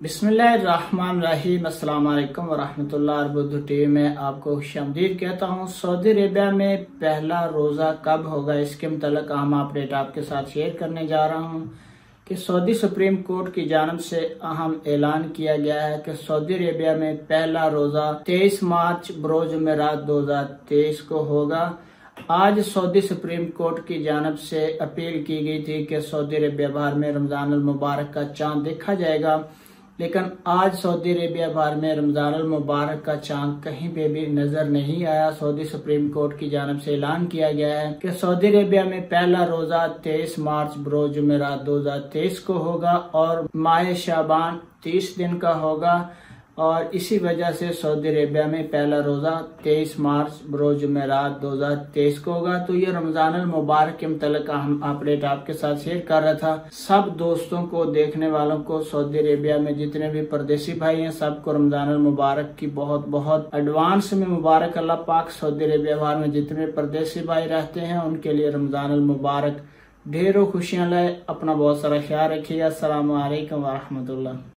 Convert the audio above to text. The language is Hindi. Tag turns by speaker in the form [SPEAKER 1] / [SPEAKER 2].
[SPEAKER 1] बिस्मिल्लाहिर्रहमानिर्रहीम। अस्सलाम वालेकुम वरहमतुल्लाह। बुद्ध टीवी में आपको खुशामदीद कहता हूँ। सऊदी अरेबिया में पहला रोज़ा कब होगा, इसके मुतल्लिक अहम अपडेट आपके साथ शेयर करने जा रहा हूँ कि सऊदी सुप्रीम कोर्ट की जानब से अहम ऐलान किया गया है कि सऊदी अरेबिया में पहला रोज़ा 23 मार्च बरोज़ जुमेरात 2023 को होगा। आज सऊदी सुप्रीम कोर्ट की जानब से अपील की गई थी कि सऊदी अरेबिया भर में रमजान अल मुबारक का चांद देखा जाएगा, लेकिन आज सऊदी अरेबिया भर में रमजान अल मुबारक का चांद कहीं पे भी नजर नहीं आया। सऊदी सुप्रीम कोर्ट की जानब से ऐलान किया गया है कि सऊदी अरेबिया में पहला रोजा 23 मार्च बरोज़ जुमेरात 2023 को होगा और माह शाबान 30 दिन का होगा, और इसी वजह से सऊदी अरेबिया में पहला रोजा 23 मार्च बरोज़ जुमेरात 2023 को होगा। तो ये रमजान अल मुबारक के मुतल्लिक हम अपडेट आपके साथ शेयर कर रहा था। सब दोस्तों को, देखने वालों को, सऊदी अरेबिया में जितने भी परदेसी भाई हैं, सबको रमजान अल मुबारक की बहुत बहुत एडवांस में मुबारक। अल्लाह पाक सऊदी अरेबिया भर में जितने परदेसी भाई रहते हैं उनके लिए रमजान अल मुबारक ढेरों खुशियां लाए। अपना बहुत सारा ख्याल रखिएगा। अस्सलाम वालेकुम वरहमतुल्लाह।